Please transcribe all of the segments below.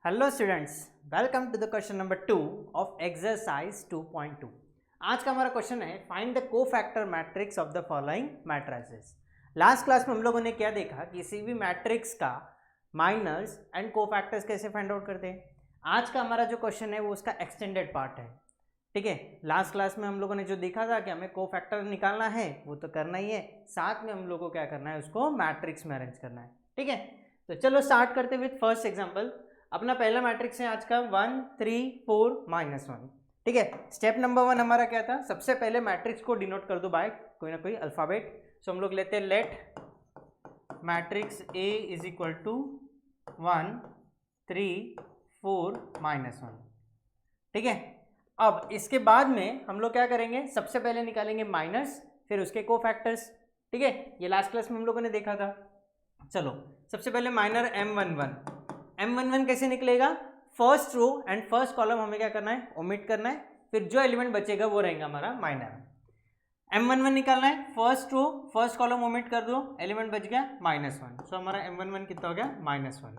Hello students, welcome to the question number 2 of exercise 2.2। आज का हमारा क्वेश्चन है find the cofactor matrix of the following matrices. Last class में हम लोगों ने क्या देखा, किसी भी मैट्रिक्स का माइनर्स एंड कोफैक्टर्स कैसे फाइंड आउट करते हैं। आज का हमारा जो क्वेश्चन है वो उसका एक्सटेंडेड पार्ट है। ठीक है, लास्ट क्लास में हम लोगों ने जो देखा था कि हमें कोफैक्टर निकालना है वो तो करना ही है, साथ में हम लोगों को क्या करना है, उसको मैट्रिक्स में अरेंज करना है। ठीक है, तो चलो स्टार्ट करते विथ फर्स्ट एग्जांपल। अपना पहला मैट्रिक्स है आज का 1 3 4 -1। ठीक है, स्टेप नंबर 1 हमारा क्या था, सबसे पहले मैट्रिक्स को डिनोट कर दो बाय कोई ना कोई अल्फाबेट। सो हम लोग लेते हैं let matrix A is equal to 1 3 4 -1। ठीक है, अब इसके बाद में हम लोग क्या करेंगे, सबसे पहले निकालेंगे माइनस, फिर उसके कोफैक्टर्स। ठीक है, ये लास्ट क्लास में हम लोगों ने देखा था। चलो सबसे पहले माइनर M11 कैसे निकलेगा, first row and first column हमें क्या करना है, ओमिट करना है, फिर जो एलिमेंट बचेगा वो रहेगा हमारा माइनर। M11 निकालना है, first row first column omit कर दो, एलिमेंट बच गया -1। सो हमारा M11 कितना हो गया, -1।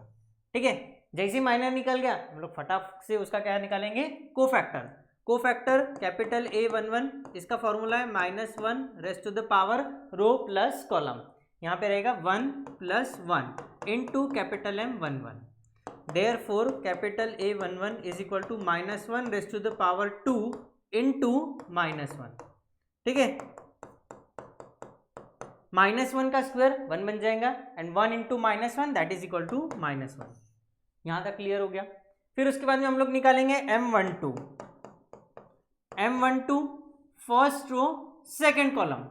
ठीक है, जैसे ही माइनर निकल गया हम लोग फटाफट से उसका क्या निकालेंगे, कोफैक्टर कैपिटल A11, इसका फॉर्मूला है -1 rest to the power row plus column. यहाँ पे रहेगा 1 + 1 into capital M11। Therefore capital A11 is equal to -1 raised to the power 2 into -1। ठीक है, -1 का स्क्वायर 1 बन जाएगा and 1 into -1 that is equal to -1। यहां तक क्लियर हो गया। फिर उसके बाद में हम लोग निकालेंगे M12 first row second column,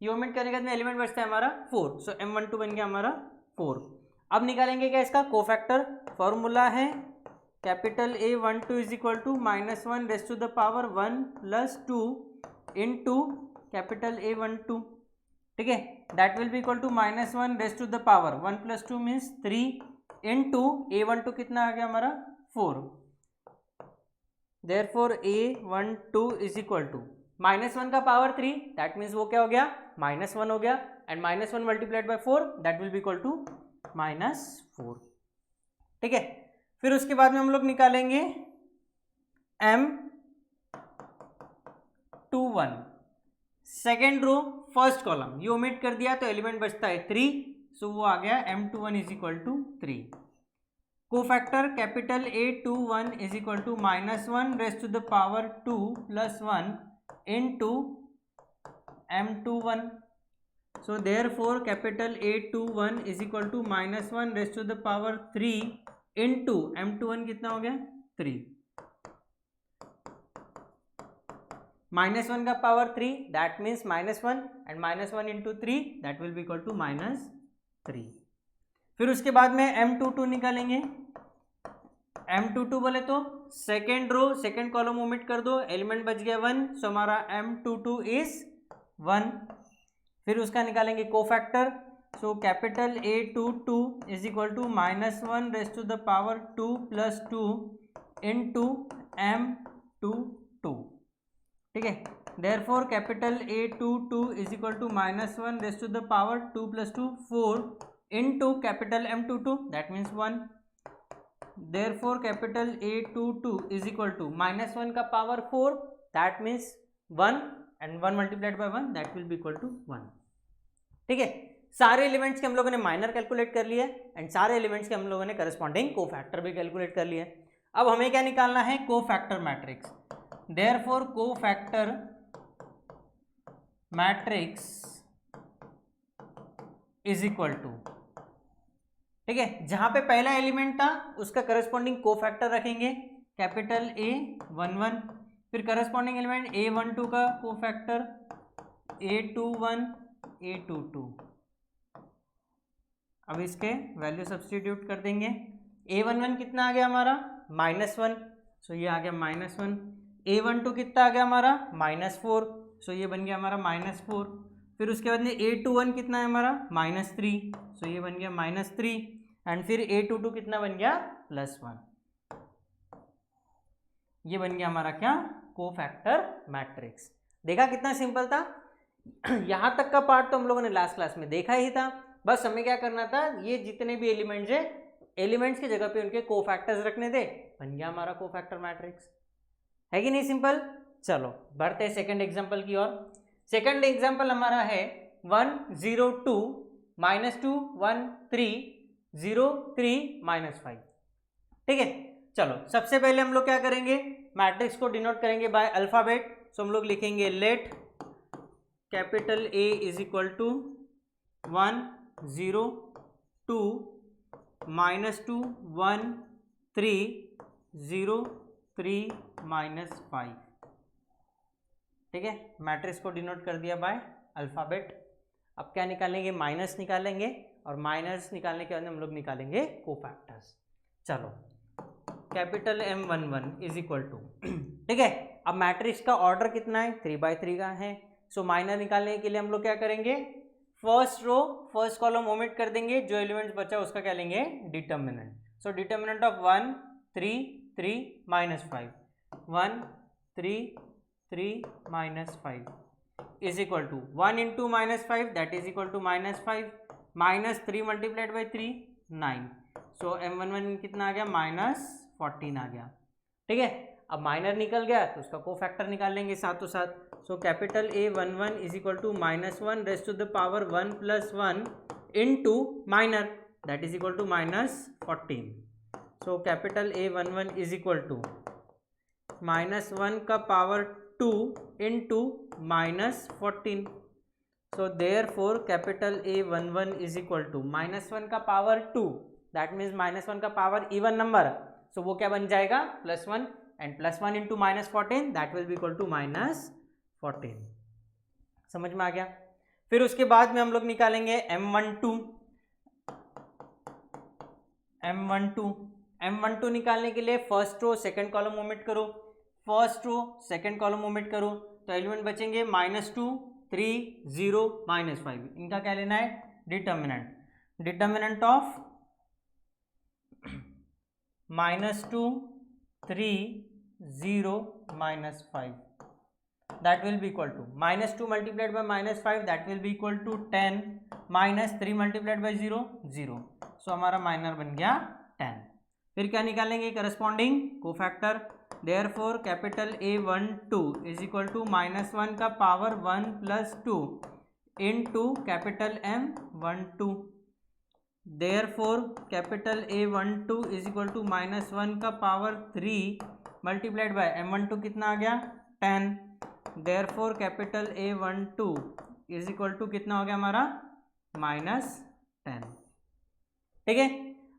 ये ओमिट करने के बाद में एलिमेंट बचता है हमारा 4। सो M12 बन गया हमारा 4। अब निकालेंगे क्या, इसका कोफैक्टर। फॉर्मूला है capital A12 is equal to -1 rest to the power 1 + 2 into capital A12। ठीक है, that will be equal to -1 rest to the power 1 + 2 means 3 into A12 कितना आ गया हमारा 4। Therefore A12 is equal to -1 का power 3, that means वो क्या हो गया, -1 हो गया, and -1 multiplied by 4 that will be equal to -4। ठीक है, फिर उसके बाद में हम लोग निकालेंगे M21 second row first column, ये ओमिट कर दिया तो एलिमेंट बचता है 3। सो वो आ गया M21 is equal to 3। Cofactor capital A21 is equal to -1 rest to the power 2 + 1 into M21। So therefore capital A21 is equal to -1 raised to the power 3 into M21 कितना हो गया 3। -1 का power 3 that means -1 and -1 into 3 that will be equal to -3। फिर उसके बाद में M22 निकालेंगे। M22 बोले तो second row second column omit कर दो, एलिमेंट बच गया 1। सो हमारा M22 इज 1। फिर उसका निकालेंगे कोफैक्टर। So capital A22 is equal to -1 rest to the power 2 + 2 into M22। ठीक है, therefore capital A22 is equal to -1 rest to the power 2 + 2 4 into capital M22 that means 1। Therefore capital A22 is equal to -1 का power 4 that means 1 and 1 multiplied by 1 that will be equal to 1। ठीक है, सारे elements के हम लोगों ने minor calculate कर लिया एंड सारे एलिमेंट्स के हम लोगों ने करस्पॉन्डिंग कोफैक्टर भी कैलकुलेट कर लिया। अब हमें क्या निकालना है, cofactor matrix. Therefore cofactor matrix is equal to, ठीक है, जहां पे पहला एलिमेंट था उसका करस्पॉन्डिंग कोफैक्टर रखेंगे कैपिटल A11, फिर करस्पॉन्डिंग एलिमेंट A12 का कोफैक्टर A21 A22। अब इसके वैल्यू सब्स्टिट्यूट कर देंगे। A11 कितना आ गया हमारा -1, सो ये आ गया -1। A12 कितना आ गया हमारा -4, सो ये बन गया हमारा -4। फिर उसके बाद में A21 कितना है हमारा -3, सो ये बन गया -3 एंड फिर A22 कितना बन गया +1। ये बन गया हमारा क्या, कोफैक्टर मैट्रिक्स। देखा कितना सिंपल था। यहाँ तक का पार्ट तो हम लोगों ने लास्ट क्लास में देखा ही था। बस हमें क्या करना था, ये जितने भी एलिमेंट्स है एलिमेंट्स की जगह पे उनके कोफैक्टर्स रखने थे, बन गया हमारा कोफैक्टर मैट्रिक्स, है कि नहीं सिंपल। चलो बढ़ते हैं सेकंड एग्जांपल की ओर। सेकंड एग्जांपल हमारा है 1 0 2 -2 1 3 0 3 -5। ठीक है, चलो सबसे पहले हम लोग क्या करेंगे, मैट्रिक्स को डिनोट करेंगे बाय अल्फाबेट। सो हम लोग लिखेंगे let capital A is equal to 1 0 2 -2 1 3 0 3 -5। ठीक है, मैट्रिक्स को डिनोट कर दिया बाय अल्फाबेट। अब क्या निकालेंगे, माइनस निकालेंगे, और माइनस निकालने के बाद हम लोग निकालेंगे कोफैक्टर्स। चलो capital M11 is equal to, ठीक है, अब मैट्रिक्स का ऑर्डर कितना है, 3/3 का है। सो माइनर निकालने के लिए हम लोग क्या करेंगे, first row first column omit कर देंगे, जो एलिमेंट्स बचा उसका क्या लेंगे, determinant. So determinant of 1 3 3 -5 1 3 3 -5 is equal to 1 into -5 that is equal to -5 -3 multiplied by 3 9। So M11 कितना आ गया, -14 आ गया। ठीक है, अब माइनर निकल गया तो उसका कोफैक्टर निकाल लेंगे साथों साथ। So capital A11 is equal to -1 raise to the power 1 + 1 into minor that is equal to -14। So capital A11 is equal to -1 का power 2 into -14। So therefore capital A11 is equal to -1 का power 2 that means -1 का power even number, सो वो क्या बन जाएगा, +1 and +1 into -14 that will be equal to -14। समझ में आ गया। फिर उसके बाद में हम लोग निकालेंगे M12 निकालने के लिए first row second column omit करो, first row second column omit करो तो एलिमेंट बचेंगे -2 3 0 -5। इनका क्या लेना है, determinant of -2 3 0 -5 that will be equal to -2 multiplied by -5 that will be equal to 10 -3 multiplied by 0 0। So हमारा माइनर बन गया 10। फिर क्या निकालेंगे, corresponding cofactor. Therefore capital A12 is equal to -1 का power 1 + 2 into capital M12। Therefore capital A12 is equal to -1 का power 3 multiplied by M12 कितना आ गया, 10। Therefore capital A12 is equal to कितना हो गया हमारा, -10। ठीक है,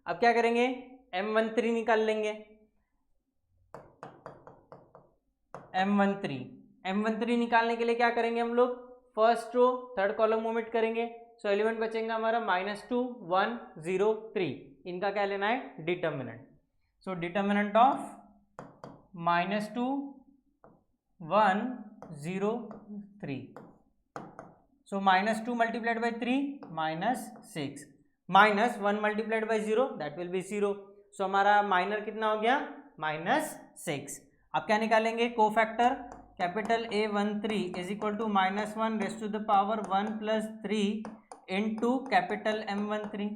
अब क्या करेंगे, M13 निकाल लेंगे। M13 निकालने के लिए क्या करेंगे हम लोग, first row third column omit करेंगे। सो एलिमेंट बचेगा हमारा -2 1 0 3। इनका क्या लेना है, determinant. So determinant of -2 1 0 3। So -2 multiplied by 3 -6 -1 multiplied by 0 that will be 0। So हमारा माइनर कितना हो गया, -6। अब क्या निकालेंगे, cofactor. Capital A13 is equal to -1 raise to the power 1 + 3 into capital M13।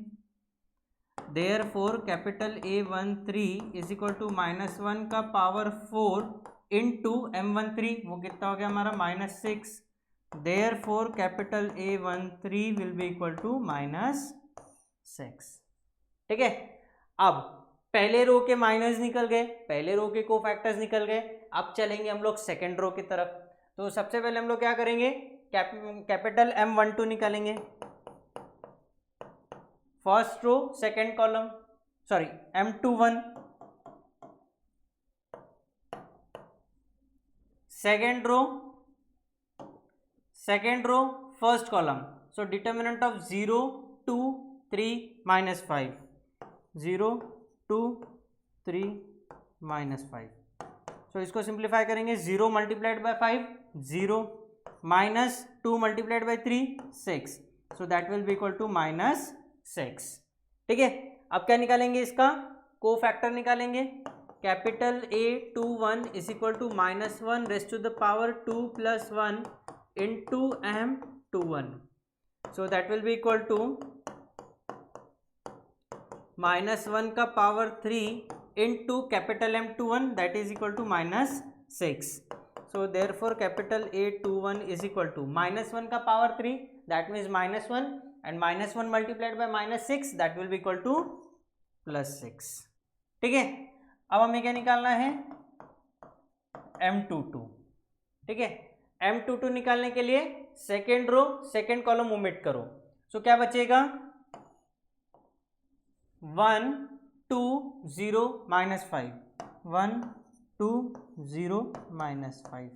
Therefore capital A13 is equal to -1 का power 4 into M13, वो कितना हो गया हमारा, -6। Therefore capital A13 will be equal to -6। ठीक है, अब पहले रो के माइनस निकल गए, पहले रो के कोफैक्टर्स निकल गए। अब चलेंगे हम लोग सेकेंड रो की तरफ। तो सबसे पहले हम लोग क्या करेंगे, कैपिटल M12 निकालेंगे, first row second column, sorry M21 second row first column. So determinant of 0 2 3 -5 0 2 3 -5। So इसको सिंप्लीफाई करेंगे, 0 multiplied by 5 0 -2 multiplied by 3 6। So that will be equal to -6। ठीक है, अब क्या निकालेंगे, इसका कोफैक्टर निकालेंगे। Capital A21 is equal to -1 raise to the power 2 + 1 into M21। So that will be equal to -1 का power 3 into capital M21 that is equal to -6. So therefore capital A21 is equal to -1 का power 3 that means -1 and -1 multiplied by -6 that will be equal to +6. ठीक है, अब हमें क्या निकालना है M22. ठीक है, M22 निकालने के लिए second row second column omit करो. सो क्या बचेगा 1 2 0 -5 1 2 0 -5.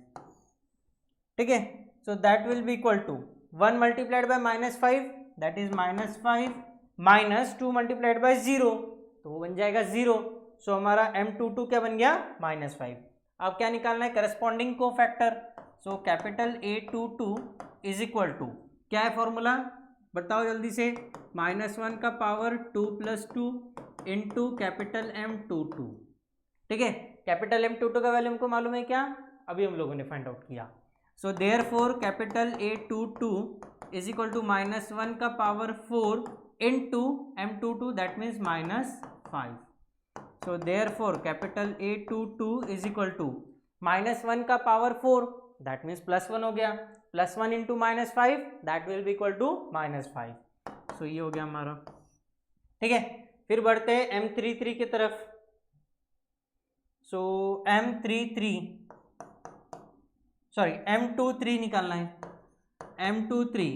ठीक है, so that will be equal to 1 multiplied by -5 that is -5 -2 multiplied by 0 तो वो बन जाएगा 0. सो हमारा M22 क्या बन गया -5. अब क्या निकालना है corresponding cofactor. So capital A22 is equal to क्या है फॉर्मूला बताओ जल्दी से -1 का पावर 2 + 2 इंटू कैपिटल M22. ठीक है, कैपिटल M22 का वैल्यू हमको मालूम है क्या, अभी हम लोगों ने फाइंड आउट किया. So therefore capital A22 is equal to -1 का power 4 into M22 that means -5. So therefore capital A22 is equal to -1 का पावर 4 दैट मीन्स +1 हो गया, +1 into -5 that will be equal to -5. So ये हो गया हमारा. ठीक है, फिर बढ़ते हैं M33 की तरफ. सो M23 निकालना है. M23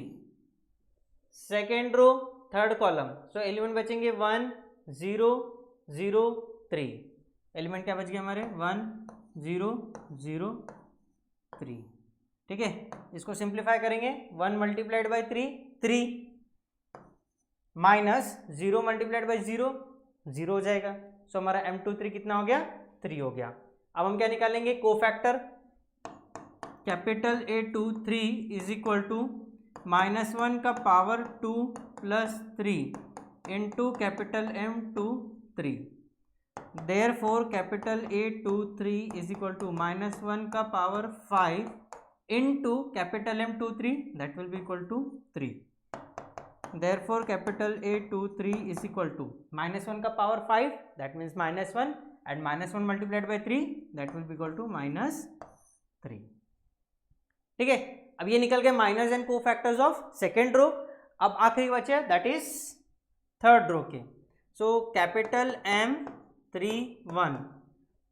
second row third column. So element बचेंगे 1 0 0 3. एलिमेंट क्या बच गया हमारे 1 0 0 3. ठीक है, इसको सिंप्लीफाई करेंगे 1 multiplied by 3 minus 0 multiplied by 0 हो जाएगा. सो हमारा M23 कितना हो गया 3 हो गया. अब हम क्या निकालेंगे cofactor. Capital A23 is equal to -1 का power 2 + 3 into capital M23. Therefore capital A23 is equal to -1 का power 5 into capital M23 that will be equal to 3. Therefore capital A23 is equal to -1 का power 5 that means -1 and -1 multiplied by 3 that will be equal to -3. ठीक है, अब ये निकल गए minus and cofactors of second row. अब आखिरी बचे दैट इज थर्ड रो के. So capital M31.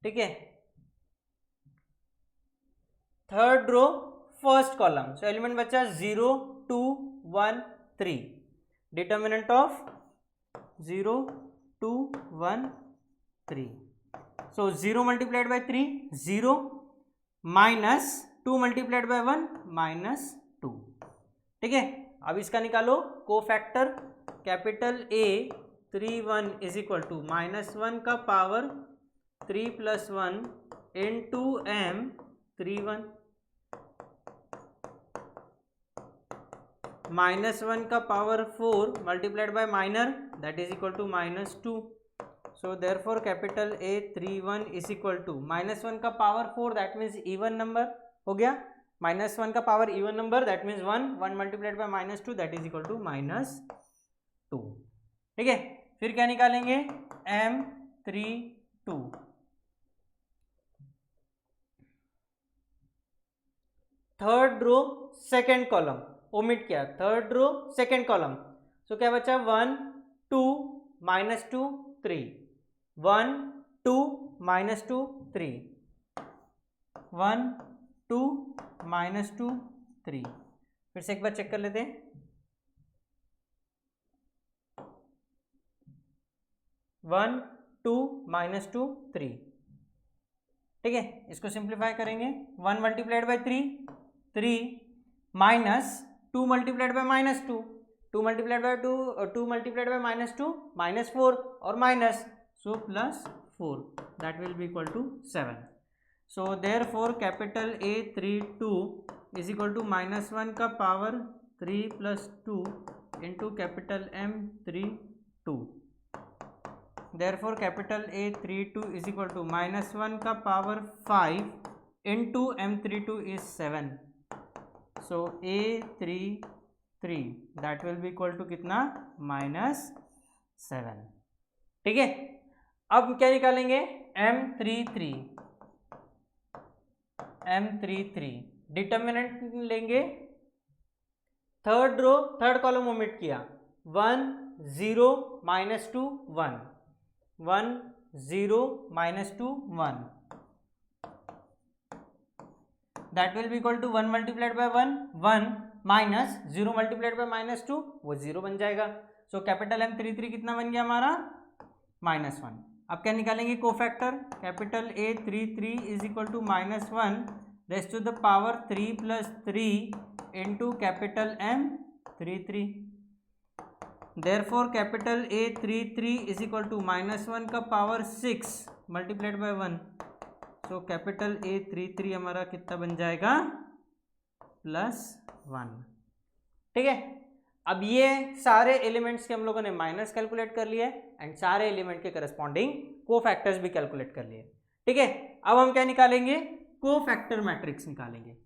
ठीक है, third row first column. So element बचा 0 2 1 3. Determinant of 0 2 1 3. So 0 multiplied by 3 0 minus 2 multiplied by 1 -2. ठीक है, अब इसका निकालो cofactor. Capital A31 is equal to -1 का पावर 3 + 1 इंटू M31 -1 का power 4 multiplied by minor that is equal to -2. So therefore capital A31 is equal to -1 का power 4 that means even number हो गया, -1 का power even number that means 1 multiplied by -2 that is equal to -2. ठीक है, फिर क्या निकालेंगे M32. Third row second column omit किया, third row second column. So क्या बचा 1 2 -2 3 1 2 -2 3 1 2 -2 3. फिर से एक बार चेक कर लेते हैं. 1 2 -2 3. ठीक है, इसको सिंप्लीफाई करेंगे 1 multiplied by 3 minus 2 multiplied by -2 2 multiplied by 2 multiplied by -2 -4 और minus so +4 that will be equal to 7. So therefore capital A32 is equal to -1 का power 3 + 2 into capital M32. Therefore capital A32 is equal to -1 का power 5 into M32 is 7. सो A33 that will be equal to कितना -7. ठीक है, अब क्या निकालेंगे, M33, determinant लेंगे, third row third column omit किया, 1 0 -2 1, 1 0 -2 1, that will be equal to 1 multiplied by 1 1 minus 0 multiplied by -2 वो 0 बन जाएगा। सो कैपिटल M33 कितना बन गया हमारा, -1। अब क्या निकालेंगे cofactor, capital A33 is equal to -1 rest to the power 3 + 3 into capital M33। Therefore capital A33 is equal to -1 का पावर 6 मल्टीप्लाइड बाय 1। तो कैपिटल A33 हमारा कितना बन जाएगा, +1। ठीक है, अब ये सारे एलिमेंट्स के हम लोगों ने माइनस कैलकुलेट कर लिए एंड सारे एलिमेंट के करस्पॉन्डिंग कोफैक्टर्स भी कैलकुलेट कर लिए। ठीक है, अब हम क्या निकालेंगे, कोफैक्टर मैट्रिक्स निकालेंगे।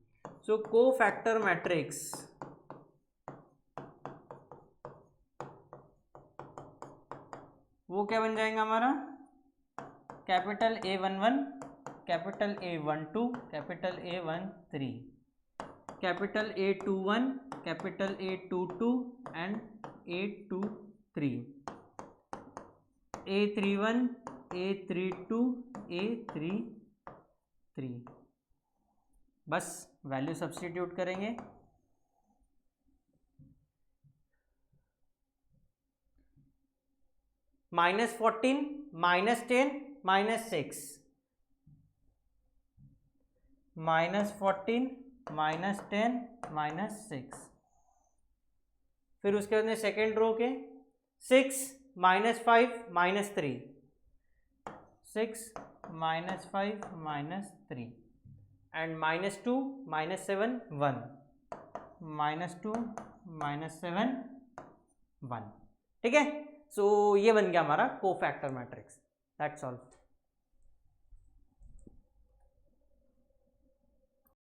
सो कोफैक्टर मैट्रिक्स वो क्या बन जाएगा हमारा, capital A11, capital A12, capital A13, capital A21, capital A22 and A23, A31, A32, A33। बस वैल्यू सब्स्टिट्यूट करेंगे, -14 -10 -6, -14 -10 -6, फिर उसके बाद में सेकेंड रो के 6 -5 -3, 6 -5 -3 एंड -2 -7 1, -2 -7 1। ठीक है, सो ये बन गया हमारा कोफैक्टर मैट्रिक्स। That's all.